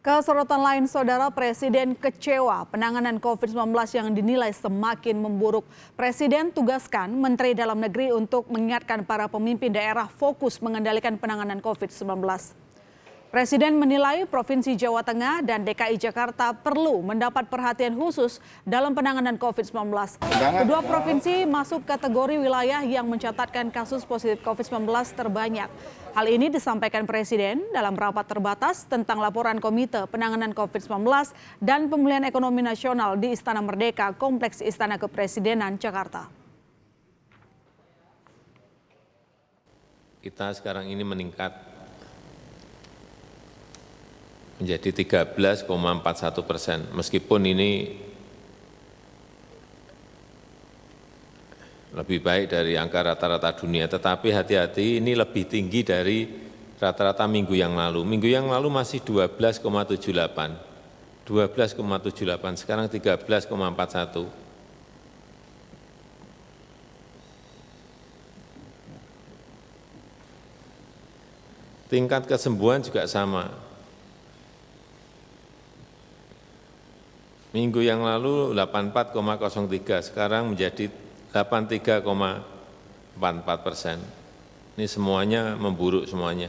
Kesorotan lain, Saudara, Presiden kecewa penanganan COVID-19 yang dinilai semakin memburuk. Presiden tugaskan Menteri Dalam Negeri untuk mengingatkan para pemimpin daerah fokus mengendalikan penanganan COVID-19. Presiden menilai Provinsi Jawa Tengah dan DKI Jakarta perlu mendapat perhatian khusus dalam penanganan COVID-19. Kedua provinsi masuk kategori wilayah yang mencatatkan kasus positif COVID-19 terbanyak. Hal ini disampaikan Presiden dalam rapat terbatas tentang laporan Komite Penanganan COVID-19 dan Pemulihan Ekonomi Nasional di Istana Merdeka, Kompleks Istana Kepresidenan, Jakarta. Kita sekarang ini meningkat menjadi 13,41%. Meskipun ini lebih baik dari angka rata-rata dunia, tetapi hati-hati, ini lebih tinggi dari rata-rata minggu yang lalu. Minggu yang lalu masih 12,78, sekarang 13,41. Tingkat kesembuhan juga sama. Minggu yang lalu 84,03, sekarang menjadi 83,44%. Ini semuanya memburuk semuanya.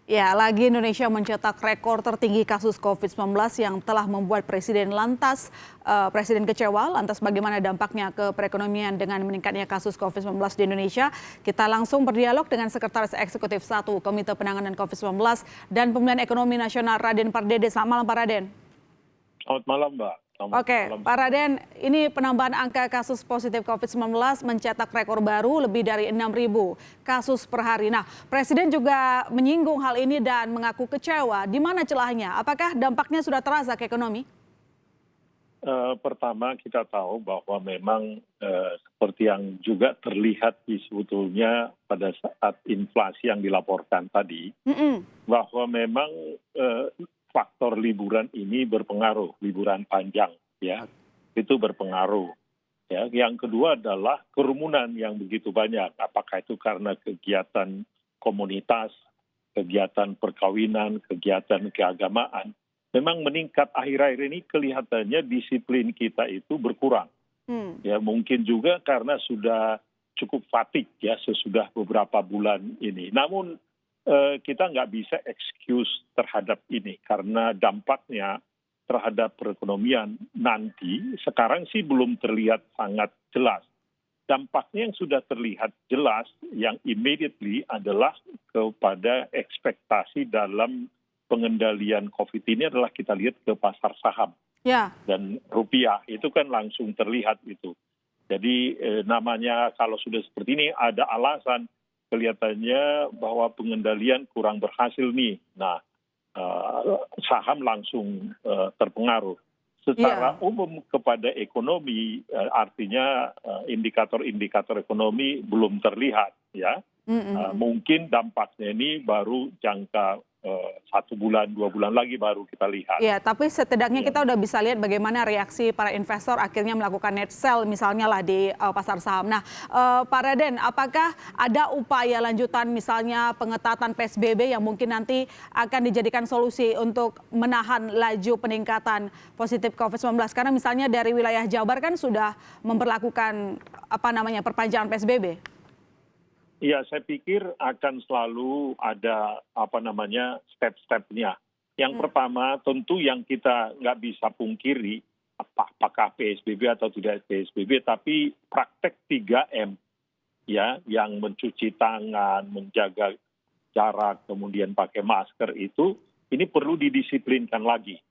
Ya, lagi Indonesia mencetak rekor tertinggi kasus COVID-19 yang telah membuat Presiden Presiden kecewa. Lantas bagaimana dampaknya ke perekonomian dengan meningkatnya kasus COVID-19 di Indonesia? Kita langsung berdialog dengan Sekretaris Eksekutif 1 Komite Penanganan COVID-19 dan Pemulihan Ekonomi Nasional, Raden Pardede. Selamat malam, Pak Raden. Selamat malam, Mbak. Oke, Pak Raden, ini penambahan angka kasus positif COVID-19 mencetak rekor baru lebih dari 6.000 kasus per hari. Nah, Presiden juga menyinggung hal ini dan mengaku kecewa. Di mana celahnya? Apakah dampaknya sudah terasa ke ekonomi? Pertama, kita tahu bahwa memang seperti yang juga terlihat sebetulnya pada saat inflasi yang dilaporkan tadi, bahwa memang faktor liburan ini berpengaruh, liburan panjang, ya, itu berpengaruh. Ya, yang kedua adalah kerumunan yang begitu banyak, apakah itu karena kegiatan komunitas, kegiatan perkawinan, kegiatan keagamaan, memang meningkat akhir-akhir ini kelihatannya disiplin kita itu berkurang. Ya, mungkin juga karena sudah cukup fatigue ya sesudah beberapa bulan ini. Namun kita nggak bisa excuse terhadap ini karena dampaknya terhadap perekonomian nanti sekarang sih belum terlihat sangat jelas. Dampaknya yang sudah terlihat jelas yang immediately adalah kepada ekspektasi dalam pengendalian COVID ini adalah kita lihat ke pasar saham dan rupiah itu kan langsung terlihat itu. Jadi namanya kalau sudah seperti ini ada alasan kelihatannya bahwa pengendalian kurang berhasil nih. Nah, saham langsung terpengaruh. Secara umum kepada ekonomi, artinya indikator-indikator ekonomi belum terlihat, ya. Mungkin dampaknya ini baru jangka 1 bulan, 2 bulan lagi baru kita lihat. Ya, tapi setidaknya kita udah bisa lihat bagaimana reaksi para investor akhirnya melakukan net sell misalnya lah di pasar saham. Nah, Pak Raden, apakah ada upaya lanjutan misalnya pengetatan PSBB yang mungkin nanti akan dijadikan solusi untuk menahan laju peningkatan positif COVID-19? Karena misalnya dari wilayah Jabar kan sudah memperlakukan perpanjangan PSBB. Ya, saya pikir akan selalu ada step-stepnya. Yang pertama tentu yang kita nggak bisa pungkiri apakah PSBB atau tidak PSBB, tapi praktek 3M ya, yang mencuci tangan, menjaga jarak, kemudian pakai masker itu, ini perlu didisiplinkan lagi.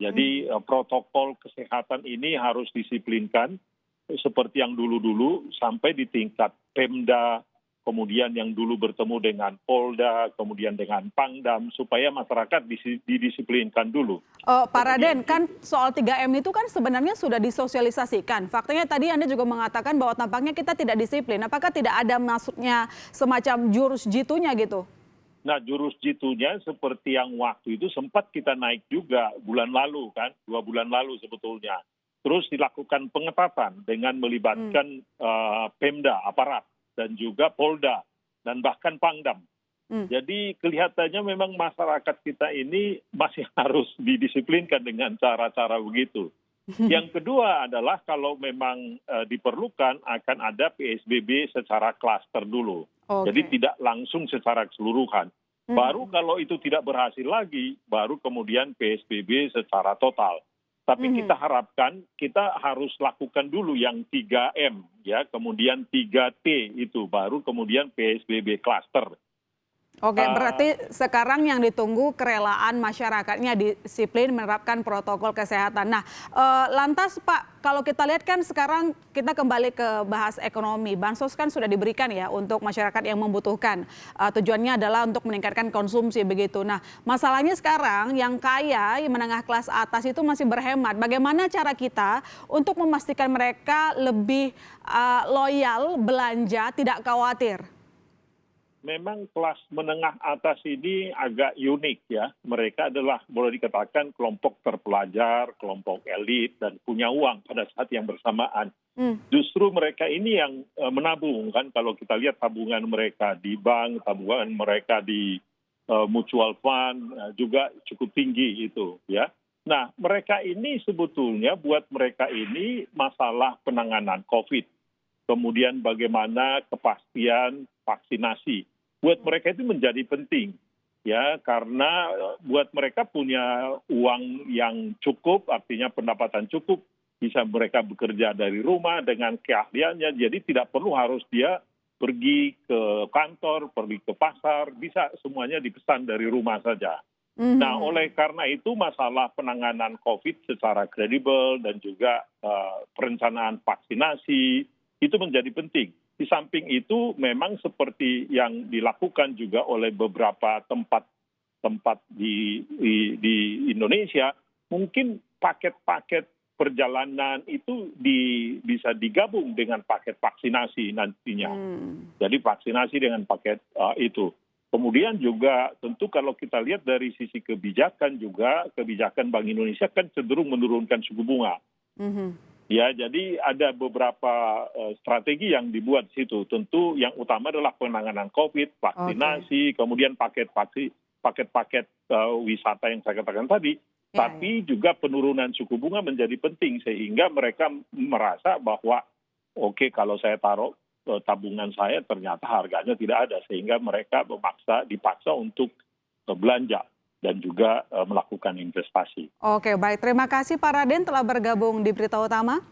Jadi protokol kesehatan ini harus disiplinkan seperti yang dulu-dulu sampai di tingkat Pemda, kemudian yang dulu bertemu dengan Polda, kemudian dengan Pangdam, supaya masyarakat didisiplinkan dulu. Pak Raden, kan soal 3M itu kan sebenarnya sudah disosialisasikan. Faktanya tadi Anda juga mengatakan bahwa tampaknya kita tidak disiplin. Apakah tidak ada maksudnya semacam jurus jitunya gitu? Nah, jurus jitunya seperti yang waktu itu sempat kita naik juga bulan lalu kan, 2 bulan lalu sebetulnya. Terus dilakukan pengetatan dengan melibatkan Pemda, aparat, dan juga Polda, dan bahkan Pangdam. Jadi kelihatannya memang masyarakat kita ini masih harus didisiplinkan dengan cara-cara begitu. Yang kedua adalah kalau memang diperlukan akan ada PSBB secara klaster dulu. Jadi Oke. tidak langsung secara keseluruhan. Baru kalau itu tidak berhasil lagi, baru kemudian PSBB secara total. Tapi kita harapkan kita harus lakukan dulu yang 3M, ya, kemudian 3T itu, baru kemudian PSBB klaster. Oke, berarti sekarang yang ditunggu kerelaan masyarakatnya disiplin menerapkan protokol kesehatan. Nah, lantas Pak, kalau kita lihat kan sekarang kita kembali ke bahas ekonomi. Bansos kan sudah diberikan ya untuk masyarakat yang membutuhkan. Tujuannya adalah untuk meningkatkan konsumsi begitu. Nah, masalahnya sekarang yang kaya, yang menengah kelas atas itu masih berhemat. Bagaimana cara kita untuk memastikan mereka lebih loyal belanja, tidak khawatir? Memang kelas menengah atas ini agak unik ya. Mereka adalah boleh dikatakan kelompok terpelajar, kelompok elit, dan punya uang pada saat yang bersamaan. Justru mereka ini yang menabung kan. Kalau kita lihat tabungan mereka di bank, tabungan mereka di mutual fund juga cukup tinggi itu ya. Nah mereka ini sebetulnya buat mereka ini masalah penanganan COVID. Kemudian bagaimana kepastian vaksinasi. Buat mereka itu menjadi penting, ya, karena buat mereka punya uang yang cukup, artinya pendapatan cukup, bisa mereka bekerja dari rumah dengan keahliannya, jadi tidak perlu harus dia pergi ke kantor, pergi ke pasar, bisa semuanya dipesan dari rumah saja. Nah, oleh karena itu masalah penanganan COVID secara kredibel dan juga perencanaan vaksinasi, itu menjadi penting. Di samping itu memang seperti yang dilakukan juga oleh beberapa tempat di Indonesia, mungkin paket-paket perjalanan itu bisa digabung dengan paket vaksinasi nantinya. Jadi vaksinasi dengan paket itu. Kemudian juga tentu kalau kita lihat dari sisi kebijakan juga, kebijakan Bank Indonesia kan cenderung menurunkan suku bunga. Ya, jadi ada beberapa strategi yang dibuat di situ. Tentu yang utama adalah penanganan COVID, vaksinasi, kemudian paket-paket wisata yang saya katakan tadi. Tapi juga penurunan suku bunga menjadi penting sehingga mereka merasa bahwa oke, kalau saya taruh tabungan saya ternyata harganya tidak ada sehingga mereka dipaksa untuk belanja dan juga melakukan investasi. Oke, baik. Terima kasih Pak Raden telah bergabung di Berita Utama.